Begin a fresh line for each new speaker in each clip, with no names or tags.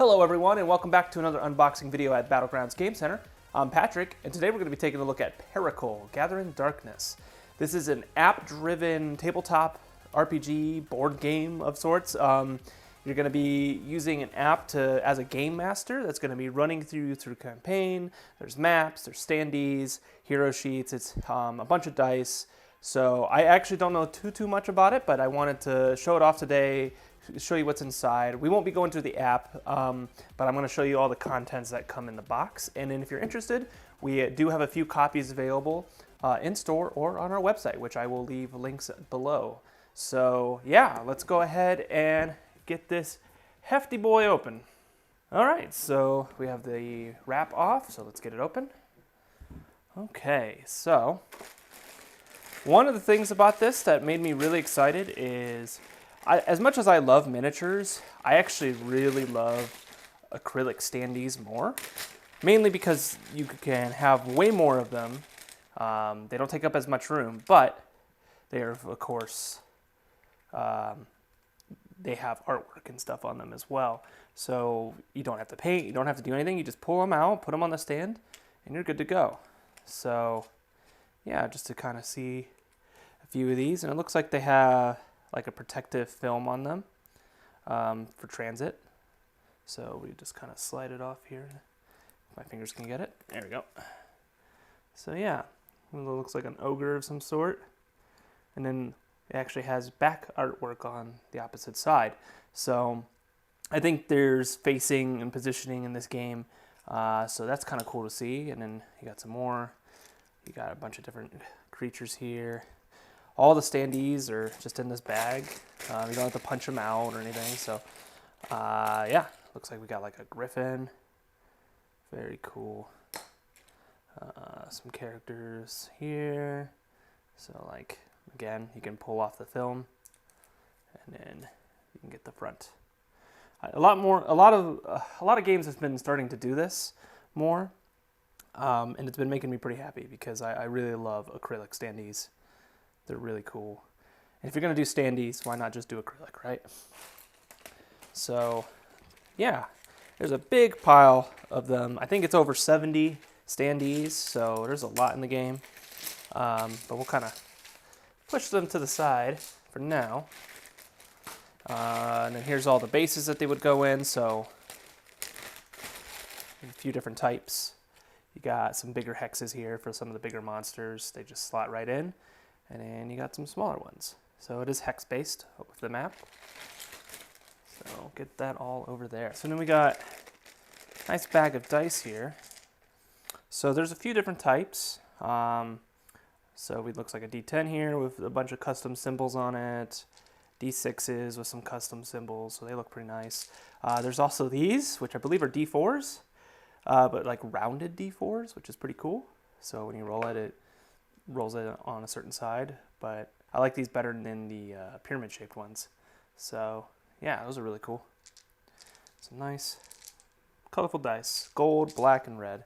Hello everyone and welcome back to another unboxing video at Battlegrounds Game Center. I'm Patrick and today we're going to be taking a look at Pericle, Gathering Darkness. This is an app-driven tabletop RPG board game of sorts. You're going to be using an app as a game master that's going to be running through campaign. There's maps, there's standees, hero sheets, it's a bunch of dice. So I actually don't know too much about it, but I wanted to show it off today, show you what's inside. We won't be going through the app, but I'm going to show you all the contents that come in the box. And then if you're interested, we do have a few copies available in store or on our website, which I will leave links below. So yeah, let's go ahead and get this hefty boy open. All right, so we have the wrap off, so let's get it open. Okay, so one of the things about this that made me really excited is, as much as I love miniatures, I actually really love acrylic standees more. Mainly because you can have way more of them. They don't take up as much room, but they are, of course, they have artwork and stuff on them as well. So you don't have to paint, you don't have to do anything. You just pull them out, put them on the stand, and you're good to go. So yeah, just to kind of see a few of these, and it looks like they have like a protective film on them for transit. So we just kind of slide it off here. My fingers can get it. There we go. So yeah, it looks like an ogre of some sort. And then it actually has back artwork on the opposite side. So I think there's facing and positioning in this game. So that's kind of cool to see. And then you got some more. You got a bunch of different creatures here. All the standees are just in this bag. You don't have to punch them out or anything. So yeah, looks like we got like a griffin. Very cool. Some characters here. So like, again, you can pull off the film and then you can get the front. A lot of games have been starting to do this more. And it's been making me pretty happy because I really love acrylic standees. They're really cool. And if you're going to do standees, why not just do acrylic, right? So yeah, there's a big pile of them. I think it's over 70 standees, so there's a lot in the game. But we'll kind of push them to the side for now. And then here's all the bases that they would go in. So a few different types. You got some bigger hexes here for some of the bigger monsters. They just slot right in. And then you got some smaller ones. So it is hex-based with the map. So get that all over there. So then we got a nice bag of dice here. So there's a few different types. So it looks like a D10 here with a bunch of custom symbols on it. D6s with some custom symbols, so they look pretty nice. There's also these, which I believe are D4s. But like rounded D4s, which is pretty cool. So when you roll it, it rolls it on a certain side. But I like these better than the pyramid-shaped ones. So yeah, those are really cool. Some nice, colorful dice. Gold, black, and red.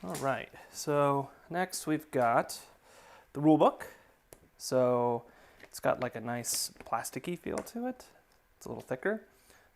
All right, so next we've got the rule book. So it's got like a nice plasticky feel to it. It's a little thicker.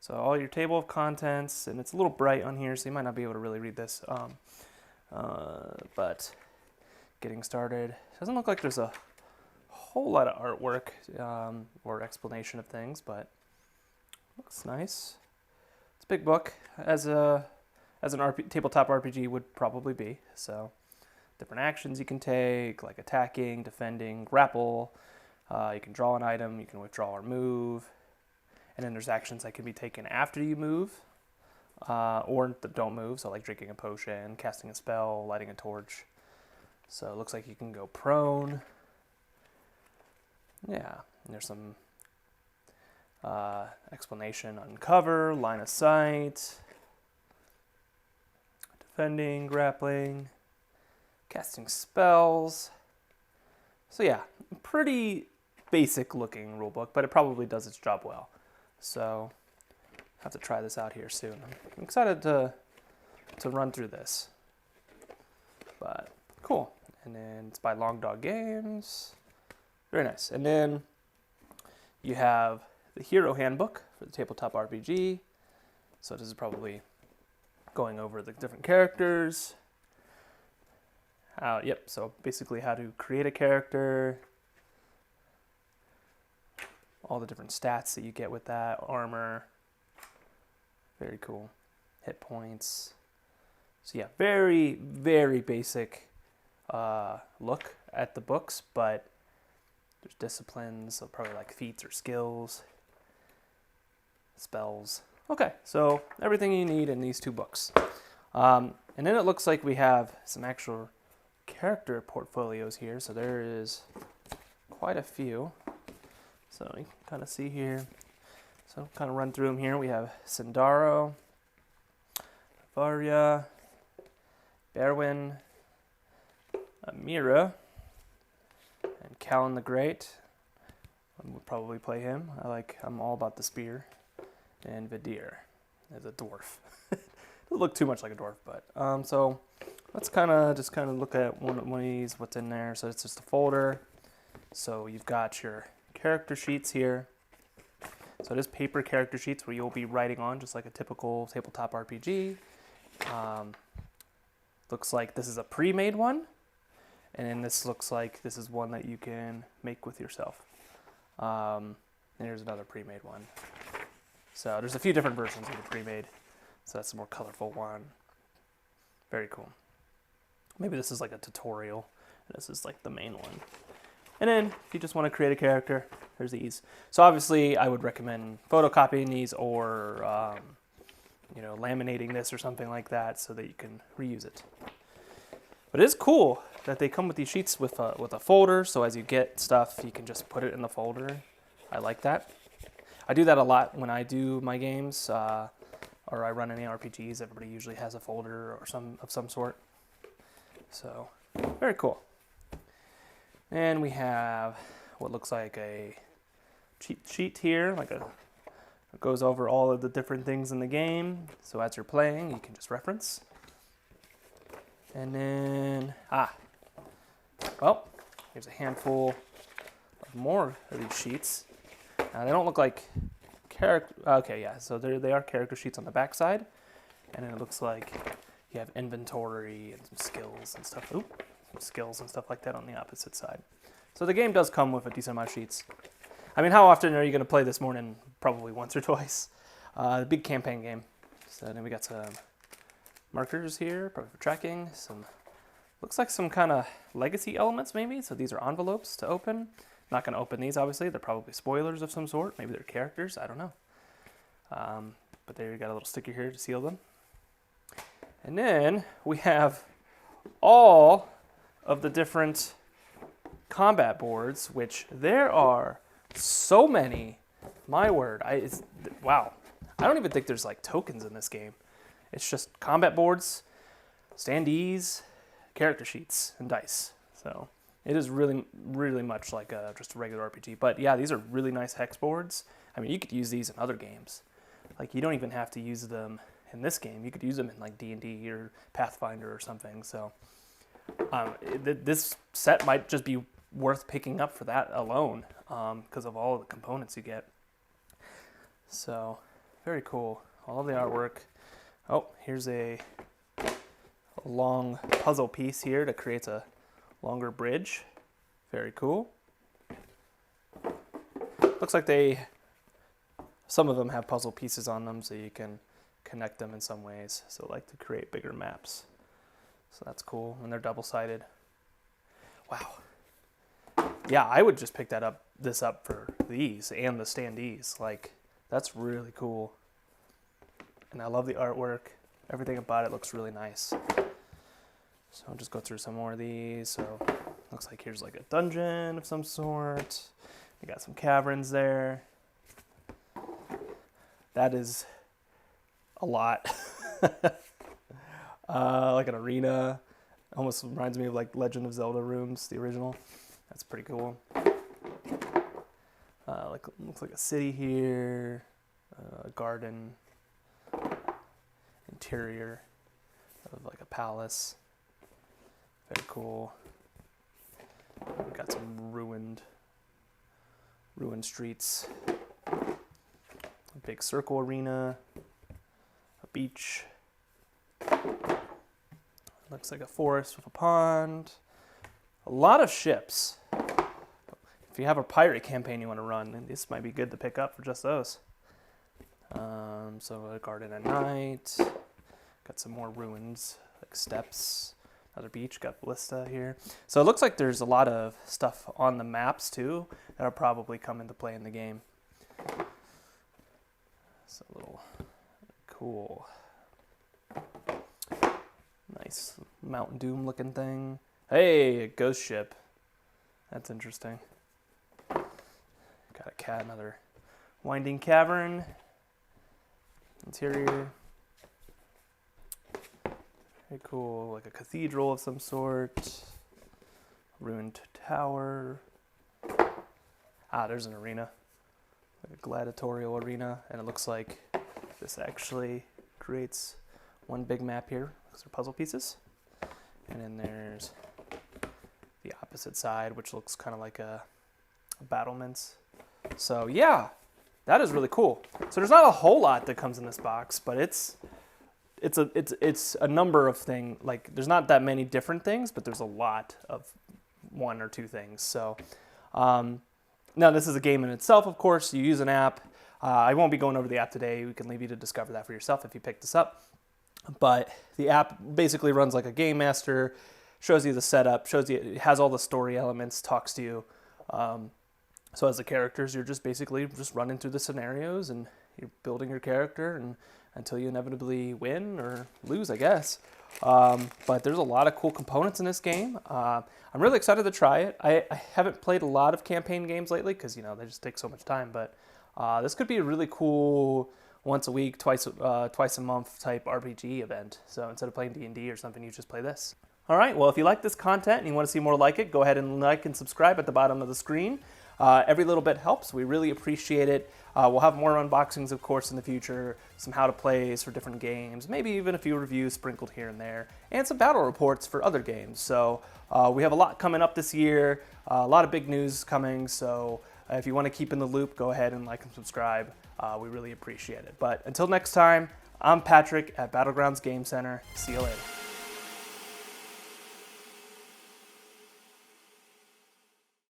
So all your table of contents, and it's a little bright on here, so you might not be able to really read this. But getting started, doesn't look like there's a whole lot of artwork or explanation of things, but looks nice. It's a big book, as an tabletop RPG would probably be. So different actions you can take, like attacking, defending, grapple. You can draw an item, you can withdraw or move. And then there's actions that can be taken after you move, or that don't move, so like drinking a potion, casting a spell, lighting a torch. So it looks like you can go prone. Yeah, and there's some explanation on cover, line of sight, defending, grappling, casting spells. So yeah, pretty basic looking rulebook, but it probably does its job well. So I have to try this out here soon. I'm excited to run through this. But cool. And then it's by Long Dog Games. Very nice. And then you have the Hero Handbook for the Tabletop RPG. So this is probably going over the different characters. Yep, so basically how to create a character, all the different stats that you get with that, armor, very cool, hit points. So yeah, very, very basic look at the books, but there's disciplines, so probably like feats or skills, spells. Okay, so everything you need in these 2 books. And then it looks like we have some actual character portfolios here, so there is quite a few. So you can kind of see here. So kind of run through them here. We have Sindaro, Varya, Berwyn, Amira, and Callan the Great. We'll probably play him. I'm all about the spear. And Vidir as a dwarf. Doesn't look too much like a dwarf, but so let's kind of look at one of these, what's in there. So it's just a folder. So you've got your character sheets here. So it is paper character sheets where you'll be writing on just like a typical tabletop RPG. Looks like this is a pre-made one, and then this looks like this is one that you can make with yourself. And here's another pre-made one. So there's a few different versions of the pre-made. So that's a more colorful one. Very cool. Maybe this is like a tutorial, and this is like the main one. And then if you just want to create a character, there's these. So obviously I would recommend photocopying these or laminating this or something like that so that you can reuse it. But it is cool that they come with these sheets with a folder, so as you get stuff, you can just put it in the folder. I like that. I do that a lot when I do my games, or I run any RPGs. Everybody usually has a folder or some sort. So, very cool. And we have what looks like a cheat sheet here, it goes over all of the different things in the game. So as you're playing, you can just reference. And then, well, here's a handful of more of these sheets. Now they don't look like character. Okay, yeah. So they are character sheets on the back side, and then it looks like you have inventory and some skills and stuff. Some skills and stuff like that on the opposite side. So the game does come with a decent amount of sheets. I mean, how often are you going to play this more than probably once or twice? The big campaign game. So then we got some markers here, probably for tracking. Looks like some kind of legacy elements maybe. So these are envelopes to open. Not going to open these, obviously. They're probably spoilers of some sort. Maybe they're characters. I don't know. But there you got a little sticker here to seal them. And then we have all of the different combat boards, which there are so many. My word. Wow. I don't even think there's like tokens in this game. It's just combat boards, standees, character sheets, and dice. So it is really, really much like just a regular RPG. But yeah, these are really nice hex boards. I mean, you could use these in other games. Like, you don't even have to use them in this game. You could use them in like D&D or Pathfinder or something. So this set might just be worth picking up for that alone because of all of the components you get. So very cool. All the artwork. Oh, here's a long puzzle piece here that creates a longer bridge. Very cool. Looks like some of them have puzzle pieces on them so you can connect them in some ways. So like to create bigger maps. So that's cool. And they're double-sided. Wow. Yeah, I would just pick this up for these and the standees. Like, that's really cool. And I love the artwork. Everything about it looks really nice. So I'll just go through some more of these. So looks like here's like a dungeon of some sort. You got some caverns there. That is a lot. Like an arena. Almost reminds me of like Legend of Zelda rooms, the original. That's pretty cool. Looks like a city here. A garden. Interior of like a palace. Very cool. We've got some ruined streets. A big circle arena, a beach. Looks like a forest with a pond. A lot of ships. If you have a pirate campaign you want to run, then this might be good to pick up for just those. So a garden at night. Got some more ruins, like steps. Another beach, got ballista here. So it looks like there's a lot of stuff on the maps too that'll probably come into play in the game. It's a little cool. Nice Mountain Doom looking thing. Hey, a ghost ship. That's interesting. Got a cat, another winding cavern. Interior. Very cool, like a cathedral of some sort. Ruined tower. Ah, there's an arena. Like a gladiatorial arena. And it looks like this actually creates one big map here. Those are puzzle pieces. And then there's the opposite side, which looks kind of like a battlements. So yeah, that is really cool. So there's not a whole lot that comes in this box, but it's a number of things. Like there's not that many different things, but there's a lot of one or two things. So now this is a game in itself, of course. You use an app. I won't be going over the app today. We can leave you to discover that for yourself if you pick this up. But the app basically runs like a game master, shows you the setup, shows you, it has all the story elements, talks to you. So as the characters, you're just basically just running through the scenarios and you're building your character and until you inevitably win or lose, I guess. But there's a lot of cool components in this game. I'm really excited to try it. I haven't played a lot of campaign games lately because, you know, they just take so much time. But this could be a really cool once a week, twice a month type RPG event. So instead of playing D&D or something, you just play this. All right, well, if you like this content and you want to see more like it, go ahead and like and subscribe at the bottom of the screen. Every little bit helps. We really appreciate it. We'll have more unboxings, of course, in the future, some how-to-plays for different games, maybe even a few reviews sprinkled here and there, and some battle reports for other games. So we have a lot coming up this year, a lot of big news coming, so if you want to keep in the loop, go ahead and like and subscribe. We really appreciate it. But until next time, I'm Patrick at Battlegrounds Game Center. See you later.